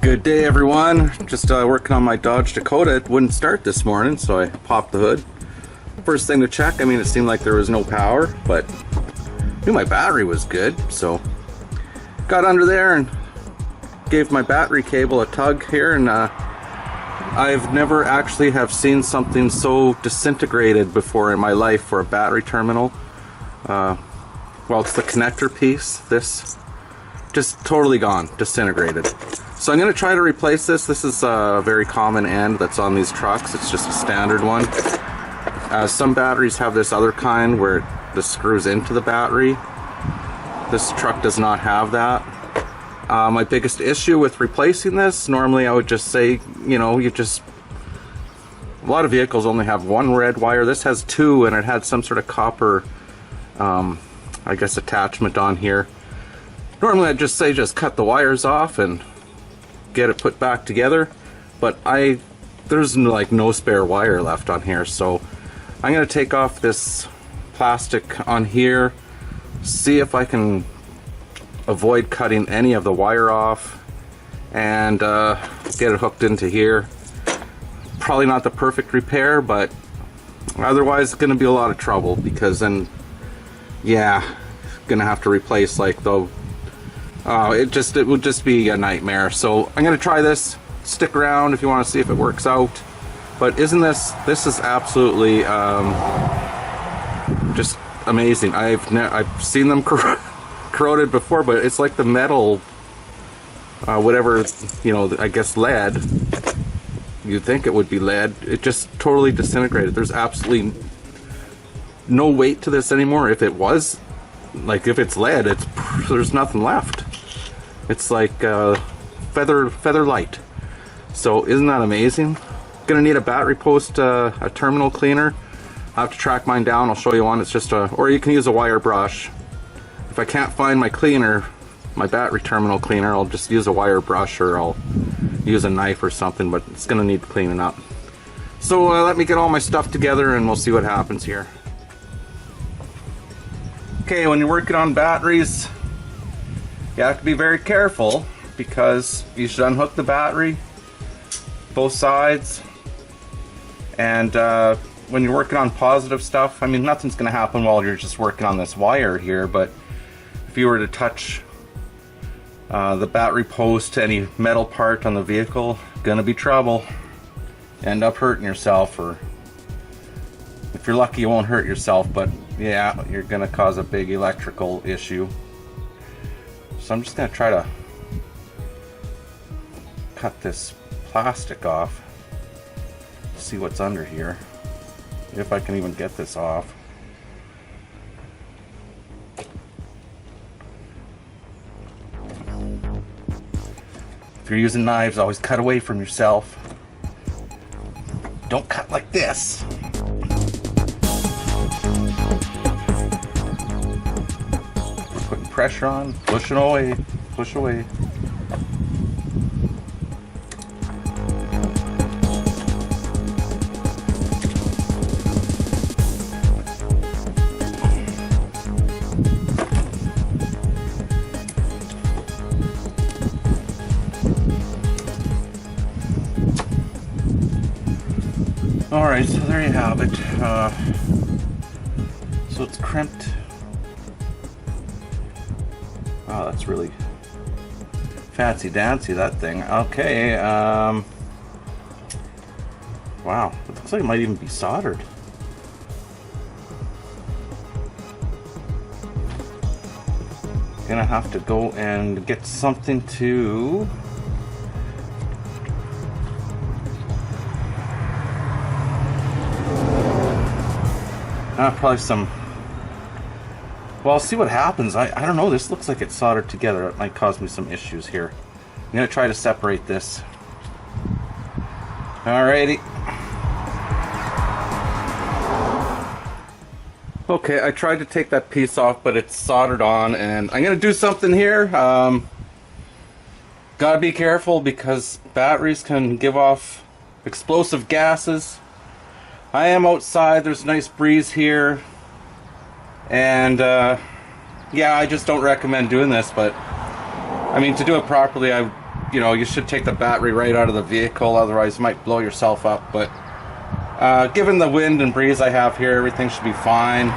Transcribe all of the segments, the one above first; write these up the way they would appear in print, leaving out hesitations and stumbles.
Good day, everyone. Just working on my Dodge Dakota. It wouldn't start this morning, so I popped the hood. First thing to check, I mean, it seemed like there was no power, but I knew my battery was good, so got under there and gave my battery cable a tug here, and I've never actually have seen something so disintegrated before in my life for a battery terminal. Well, it's the connector piece. This just totally gone, disintegrated. So I'm going to try to replace this. This is a very common end that's on these trucks. It's just a standard one. Some batteries have this other kind where this screws into the battery. This truck does not have that. My biggest issue with replacing this, normally I would just say, you know, a lot of vehicles only have one red wire. This has two, and it had some sort of copper, I guess, attachment on here. Normally I'd just say just cut the wires off and get it put back together, but there's like no spare wire left on here, so I'm going to take off this plastic on here, see if I can avoid cutting any of the wire off, and get it hooked into here. Probably not the perfect repair, but otherwise it's going to be a lot of trouble, because then, yeah, gonna have to replace like the it would just be a nightmare. So I'm gonna try this. Stick around if you want to see if it works out. But isn't this is absolutely just amazing. I've seen them corroded before, but it's like the metal, whatever, you know, I guess lead. You'd think it would be lead. It just totally disintegrated. There's absolutely no weight to this anymore. If it was, like, if it's lead, there's nothing left. It's like feather light. So isn't that amazing? Gonna need a battery post, a terminal cleaner. I'll have to track mine down. I'll show you one. It's just or you can use a wire brush. If I can't find my cleaner, my battery terminal cleaner, I'll just use a wire brush, or I'll use a knife or something, but it's gonna need cleaning up. So let me get all my stuff together and we'll see what happens here. Okay, when you're working on batteries, you have to be very careful, because you should unhook the battery, both sides, and when you're working on positive stuff, I mean, nothing's going to happen while you're just working on this wire here, but if you were to touch the battery post to any metal part on the vehicle, gonna be trouble. End up hurting yourself, or if you're lucky you won't hurt yourself, but yeah, you're gonna cause a big electrical issue. So I'm just gonna try to cut this plastic off, see what's under here, if I can even get this off. If you're using knives, always cut away from yourself. Don't cut like this. Putting pressure on, pushing away, push away. Alright, so there you have it. So it's crimped. Wow, that's really fancy dancy, that thing. Okay, wow, it looks like it might even be soldered. Gonna have to go and get something to probably some, well, I'll see what happens. I don't know, this looks like it's soldered together. It might cause me some issues here. I'm gonna try to separate this. Alrighty. Okay, I tried to take that piece off, but it's soldered on, and I'm gonna do something here. Gotta be careful, because batteries can give off explosive gases. I am outside, there's a nice breeze here, and yeah, I just don't recommend doing this, but I mean, to do it properly, I you know, you should take the battery right out of the vehicle, otherwise you might blow yourself up. But given the wind and breeze I have here, everything should be fine.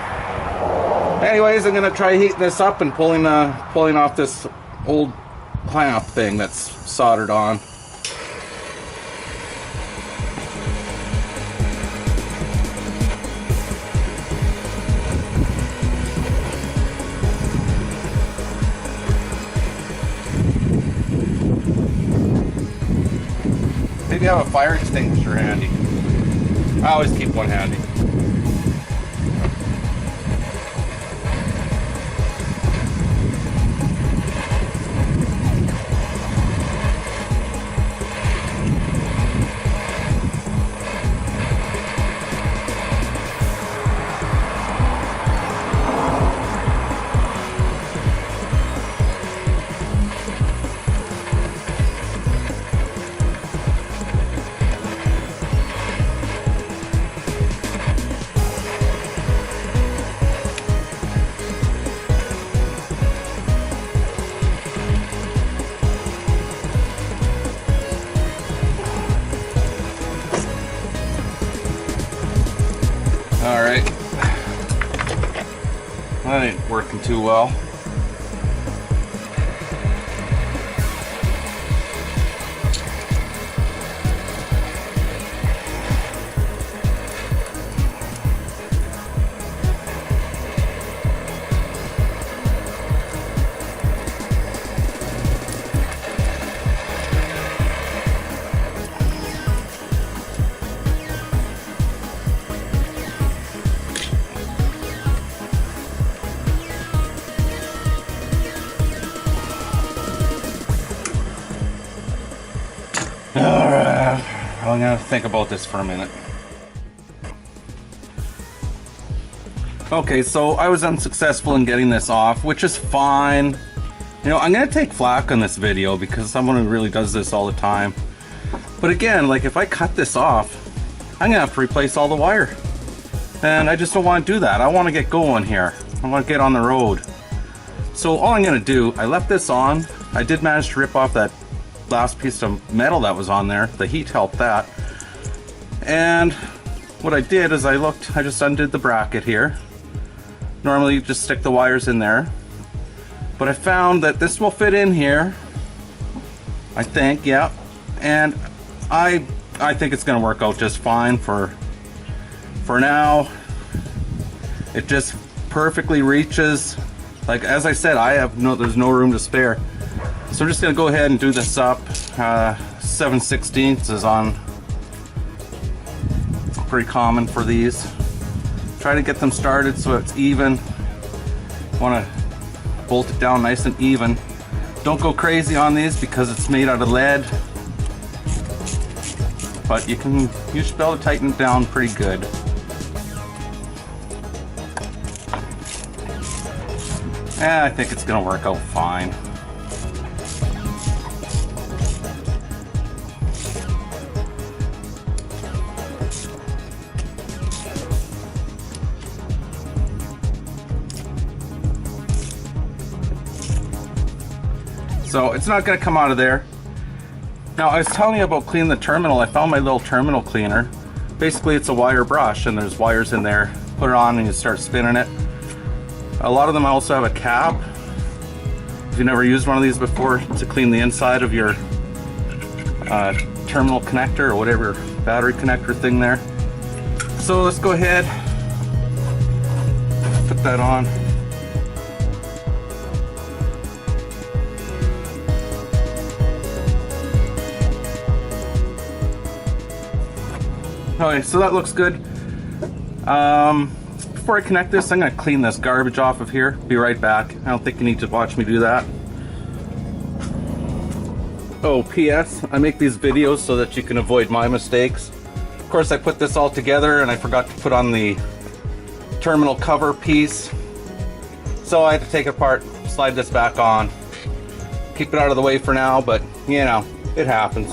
Anyways, I'm gonna try heating this up and pulling off this old clamp thing that's soldered on. Maybe have a fire extinguisher handy. I always keep one handy. Alright, that ain't working too well. Alright, I'm gonna think about this for a minute. Okay, so I was unsuccessful in getting this off, which is fine. You know, I'm gonna take flack on this video because someone who really does this all the time. But again, like if I cut this off, I'm gonna have to replace all the wire. And I just don't want to do that. I want to get going here. I want to get on the road. So all I'm gonna do, I left this on. I did manage to rip off that last piece of metal that was on there. The heat helped that. And what I did is I just undid the bracket here. Normally you just stick the wires in there, but I found that this will fit in here, I think. Yeah, and I think it's gonna work out just fine for now. It just perfectly reaches. Like as I said, there's no room to spare. So I'm just gonna go ahead and do this up. 7/16 is on. Pretty common for these. Try to get them started so it's even. Want to bolt it down nice and even. Don't go crazy on these because it's made out of lead. But you should be able to tighten it down pretty good. And I think it's gonna work out fine. So it's not going to come out of there. Now I was telling you about cleaning the terminal. I found my little terminal cleaner. Basically it's a wire brush and there's wires in there. Put it on and you start spinning it. A lot of them also have a cap. If you've never used one of these before, to clean the inside of your terminal connector or whatever battery connector thing there. So let's go ahead, put that on. Okay, so that looks good. Before I connect this, I'm going to clean this garbage off of here. Be right back. I don't think you need to watch me do that. Oh, P.S. I make these videos so that you can avoid my mistakes. Of course, I put this all together and I forgot to put on the terminal cover piece. So I had to take it apart, slide this back on. Keep it out of the way for now, but you know, it happens.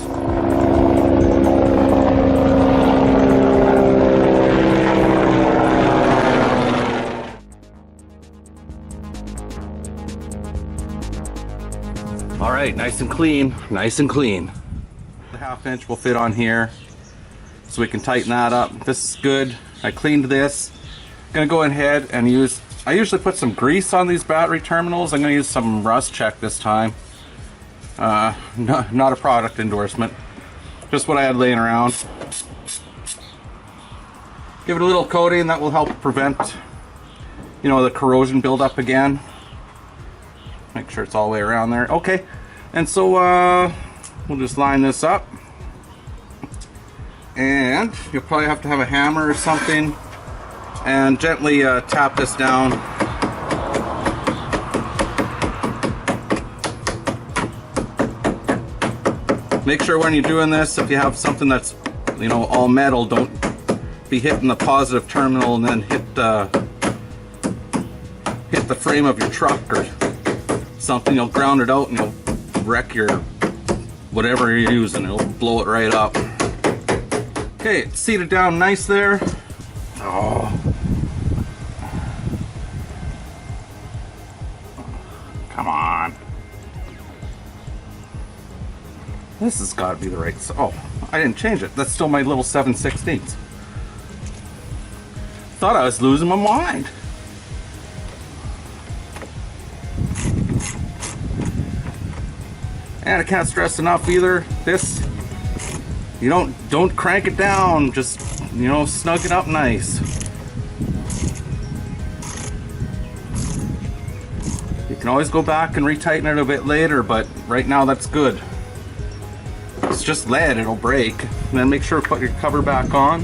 All right, nice and clean, nice and clean. The 1/2 inch will fit on here, so we can tighten that up. This is good. I cleaned this. I'm gonna go ahead and use, I usually put some grease on these battery terminals. I'm gonna use some rust check this time. Not a product endorsement, just what I had laying around. Give it a little coating, that will help prevent, you know, the corrosion buildup again. Make sure it's all the way around there. Okay, and so we'll just line this up. And you'll probably have to have a hammer or something and gently tap this down. Make sure when you're doing this, if you have something that's, you know, all metal, don't be hitting the positive terminal and then hit the frame of your truck or something. You'll ground it out and you'll wreck your whatever you're using. It'll blow it right up. Okay, it's seated down nice there. Oh. Come on. This has got to be the right. Oh, I didn't change it. That's still my little 7/16. Thought I was losing my mind. And I can't stress enough either. This, you don't crank it down. Just, you know, snug it up nice. You can always go back and retighten it a bit later, but right now that's good. It's just lead, it'll break. And then make sure to put your cover back on.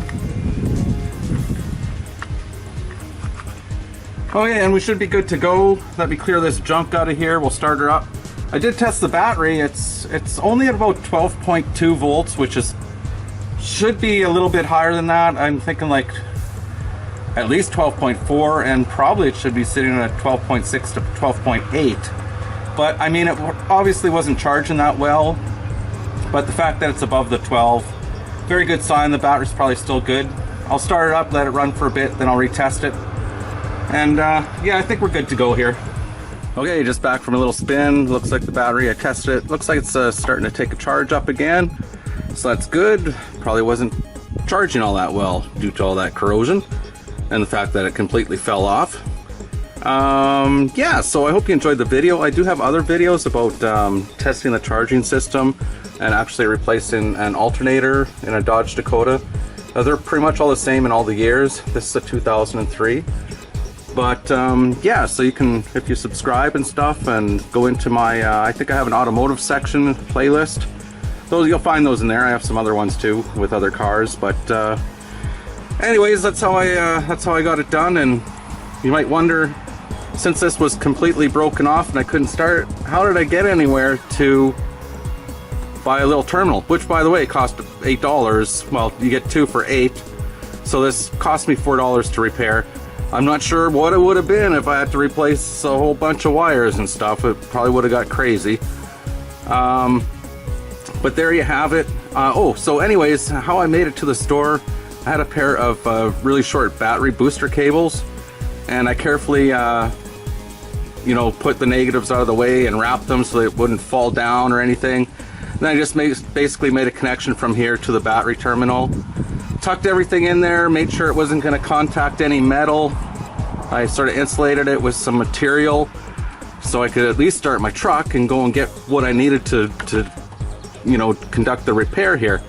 Oh yeah, and we should be good to go. Let me clear this junk out of here. We'll start her up. I did test the battery. It's only at about 12.2 volts, which is should be a little bit higher than that. I'm thinking like at least 12.4, and probably it should be sitting at 12.6 to 12.8. But I mean, it obviously wasn't charging that well. But the fact that it's above the 12, very good sign. The battery's probably still good. I'll start it up, let it run for a bit, then I'll retest it. And yeah, I think we're good to go here. Okay, just back from a little spin. Looks like the battery, I tested it. Looks like it's starting to take a charge up again. So that's good. Probably wasn't charging all that well due to all that corrosion and the fact that it completely fell off. Yeah, so I hope you enjoyed the video. I do have other videos about testing the charging system and actually replacing an alternator in a Dodge Dakota. They're pretty much all the same in all the years. This is a 2003. But yeah, so you can, if you subscribe and stuff and go into my, I think I have an automotive section playlist. Those, you'll find those in there. I have some other ones too with other cars. But anyways, that's how I got it done. And you might wonder, since this was completely broken off and I couldn't start, how did I get anywhere to buy a little terminal? Which, by the way, cost $8. Well, you get two for $8. So this cost me $4 to repair. I'm not sure what it would have been if I had to replace a whole bunch of wires and stuff. It probably would have got crazy. But there you have it. Oh, so anyways, how I made it to the store, I had a pair of really short battery booster cables, and I carefully, you know, put the negatives out of the way and wrapped them so it wouldn't fall down or anything. Then I just basically made a connection from here to the battery terminal. Tucked everything in there, made sure it wasn't going to contact any metal. I sort of insulated it with some material so I could at least start my truck and go and get what I needed to you know, conduct the repair here.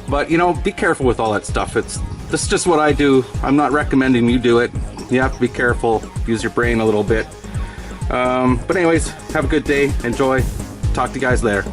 But, you know, be careful with all that stuff. This is just what I do. I'm not recommending you do it. You have to be careful, use your brain a little bit. But anyways, have a good day, enjoy. Talk to you guys later.